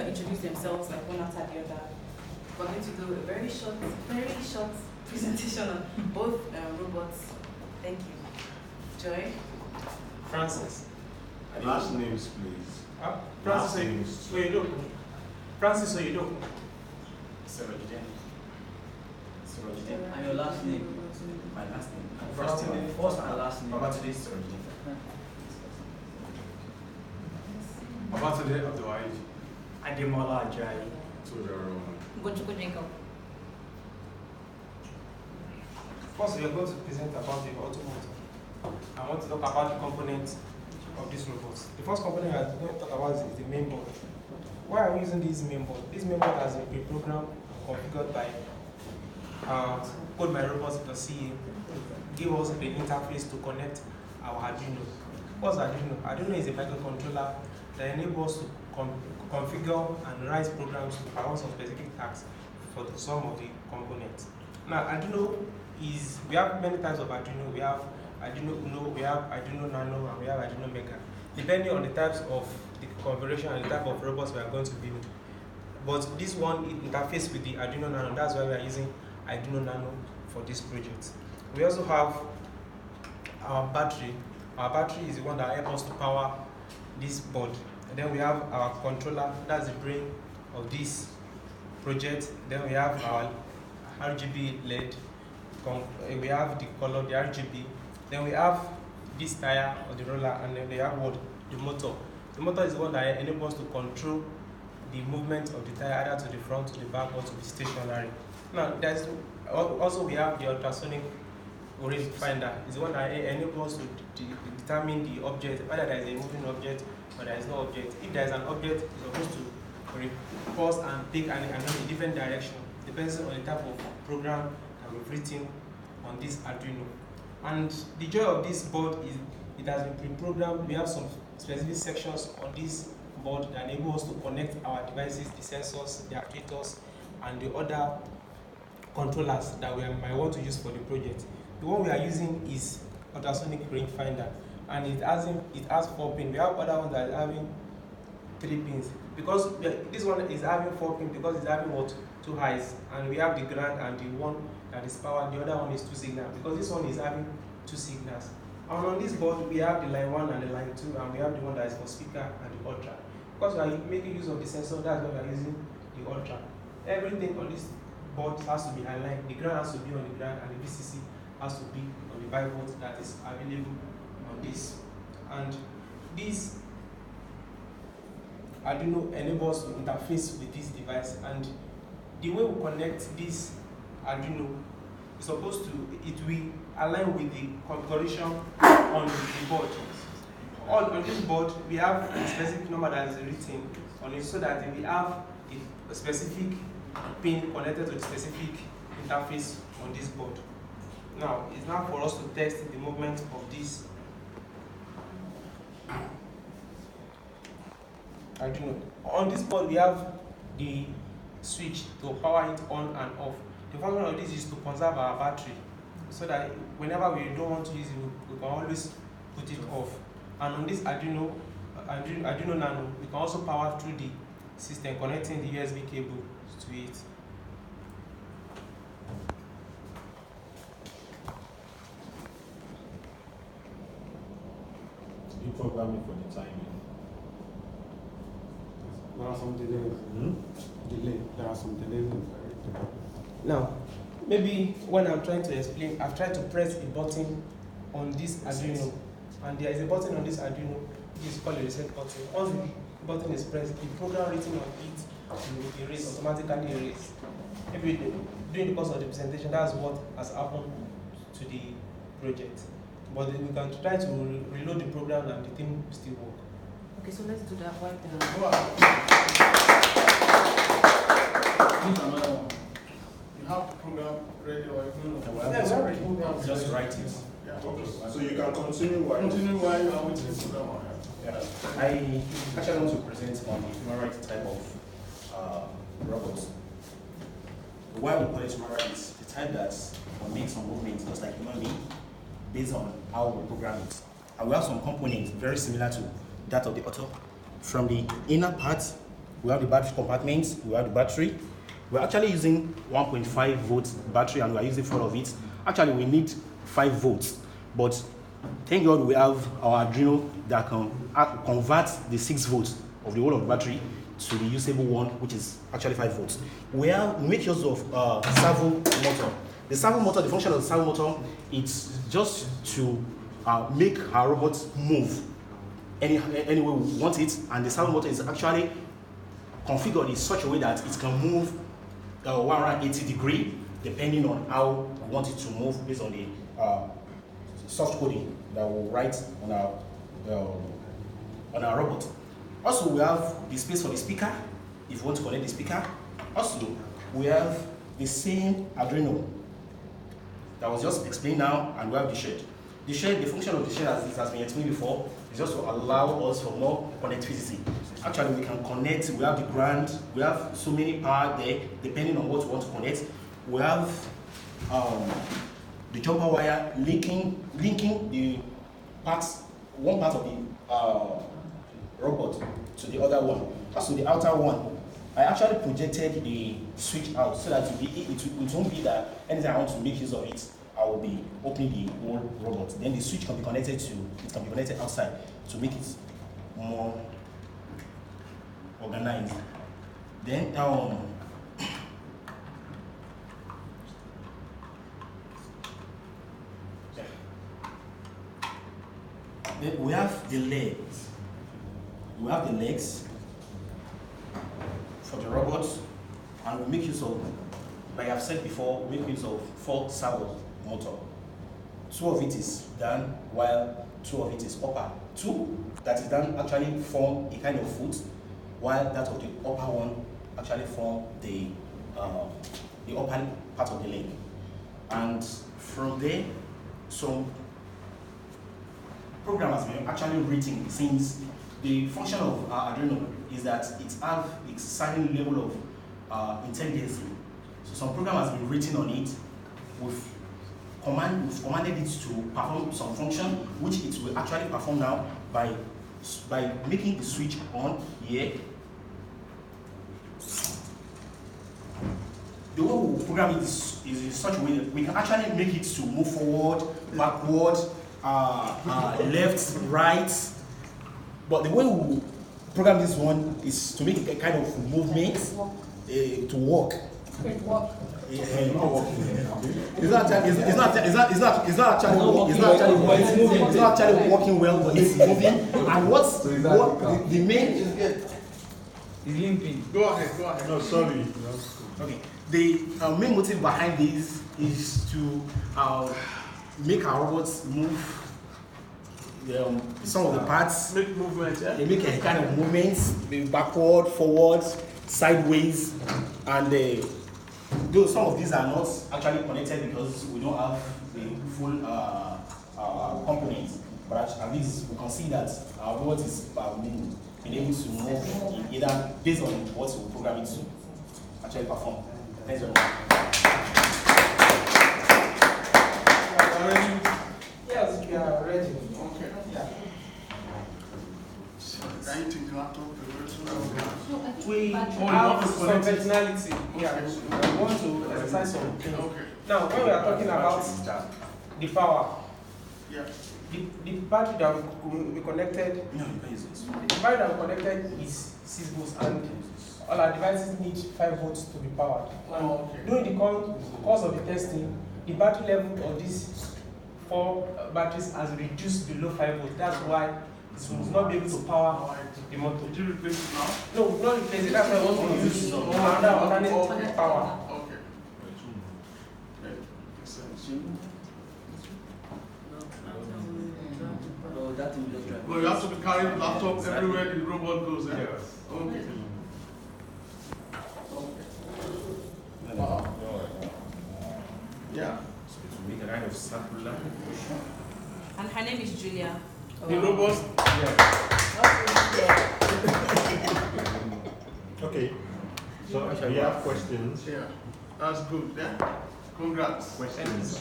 introduce themselves like one after the other. We're going to do a very short presentation on both robots. Thank you. Joy? Francis. Last names, please. Francis, so you do. Francis, so you do. Sorojide. And your last name? My last name. First and last name. Babatunde Sorojide. Babatunde Abdullahi. Ademola Ajayi. First, we are going to present about the automotive. I want to talk about the components of these robots. The first component we are going to talk about is the main board. Why are we using this main board? This main board has been pre-programmed and configured by Codemyrobot.ca to give us the interface to connect our Arduino. What's Arduino? Arduino is a microcontroller that enables us to configure and write programs to perform some specific tasks for some of the components. Now, Arduino is, we have many types of Arduino. We have Arduino Uno, we have Arduino Nano, and we have Arduino Mega, depending on the types of the configuration and the type of robots we are going to build. But this one interfaces with the Arduino Nano. That's why we are using Arduino Nano for this project. We also have our battery. Our battery is the one that helps us to power this board. And then we have our controller, that's the brain of this project. Then we have our RGB LED. We have the color, the RGB. Then we have this tire or the roller, and then we have what? The motor. The motor is the one that enables us to control the movement of the tire either to the front, to the back, or to the stationary. Now, there's also we have the ultrasonic range finder. It's the one that enables us to determine the object, whether there is a moving object or there is no object. If there is an object, it's supposed to pause and take a different direction, depends on the type of program that we've written on this Arduino. And the joy of this board is it has been pre-programmed. We have some specific sections on this board that enable us to connect our devices, the sensors, the actuators, and the other controllers that we might want to use for the project. The one we are using is ultrasonic rangefinder, and it has 4 pins. We have other ones that are having 3 pins. Because this one is having 4 pins because it's having 2 highs, and we have the ground and the one that is powered. The other one is 2 signals because this one is having 2 signals. And on this board we have the line 1 and the line 2, and we have the one that is for speaker and the ultra. Because we are making use of the sensor, that's why we are using the ultra. Everything on this board has to be aligned. The ground has to be on the ground, and the VCC has to be on the 5 volts that is available on this. And this Arduino enables us to interface with this device, and the way we connect this Arduino is supposed to, it will align with the configuration on the board. On this board, we have a specific number that is written on it so that we have a specific pin connected to the specific interface on this board. Now, it's now for us to test the movement of this Arduino. On this board, we have the switch to power it on and off. The function of this is to conserve our battery so that whenever we don't want to use it, we can always put it off. And on this Arduino Nano, we can also power through the system, connecting the USB cable to it. You programming for the timing. There are some delays. There are some delays. Now, maybe when I'm trying to explain, I've tried to press a button on this Arduino, and there is a button on this Arduino which is called a reset button. Once the button is pressed, the program written on it will erase, automatically erase. Maybe during the course of the presentation, that's what has happened to the project. But we can try to reload the program and the thing will still work. Okay, so let's do that while the Another one. You have the program ready or Just write it. Yeah. Okay. So you can continue while While you are waiting for the program. Yeah. I actually want to present on the humanoid type of robots. Why we call it humanoid is the type that makes some movements just like human being based on how we program it. And we have some components very similar to that of the auto. From the inner part we have the battery compartments, we have the battery. We're actually using 1.5 volts battery and we're using 4 of it. Actually, we need 5 volts, but thank God we have our Arduino that can convert the 6 volts of the whole of the battery to the usable one, which is actually 5 volts. We make use of servo motor. The servo motor, the function of the servo motor, it's just to make our robot move any way we want it, and the servo motor is actually configured in such a way that it can move 180 degrees depending on how we want it to move based on the soft coding that we'll write on our robot. Also, we have the space for the speaker if you want to connect the speaker. Also, we have the same Arduino that was just explained now, and we have the shed. The shed, the function of the shed, as it has been explained before, is just to allow us for more connectivity. Actually, we can connect, we have the ground, we have so many power there, depending on what we want to connect. We have the jumper wire linking the parts, one part of the robot to the other one. Also, the outer one, I actually projected the switch out so that it won't be that anytime I want to make use of it, I will be opening the whole robot. Then the switch can be connected outside to make it more organized. Then then we have the legs. We have the legs for the robots, and we make use of, like I've said before, we make use of 4 servo motor. 2 of it is down, while 2 of it is upper. 2 that is down actually form a kind of foot, while that of the upper one actually form the upper part of the leg. And from there, some program has been actually written, since the function of Arduino is that it has a certain level of intelligence. So some program has been written on it. We've commanded it to perform some function, which it will actually perform now by making the switch on here. The way we program it is in such a way that we can actually make it to move forward, backward, left, right. But the way we program this one is to make a kind of movement to walk. It's not actually walking well, but it's moving. And what the main is limping. Go ahead. No, sorry. Okay. The main motive behind this is to make our robots move. Some of the parts Make movement, yeah? they make a kind of movements, backward, forward, sideways, and though some of these are not actually connected because we don't have the full components, but at least we can see that our robot is being able to move in either based on what we program it to actually perform. Thanks very much. Yes, we are ready. Okay. Yeah. Can you take the laptop? We you want have to some connect it? functionality. Yeah, we want to exercise some things. Okay. Now, when we are talking about the power, Yeah. the battery that we connected, No, you can use this. the battery that we connected is 6 volts, and all our devices need 5 volts to be powered. And Okay. during the course of the testing, the battery level of these 4 batteries has reduced below 5 volts. That's why it will not be able to power the motor. Did you replace it now? No, not replace it. That's why I want to use another alternate power. Okay. Makes sense. Well, you have to be carrying the laptop everywhere the robot goes, eh? Yes. Okay. Yeah. So it will make a kind of circular. And her name is Julia. The robot. Okay. So we have questions. Yeah. That's good, yeah? Congrats. Questions.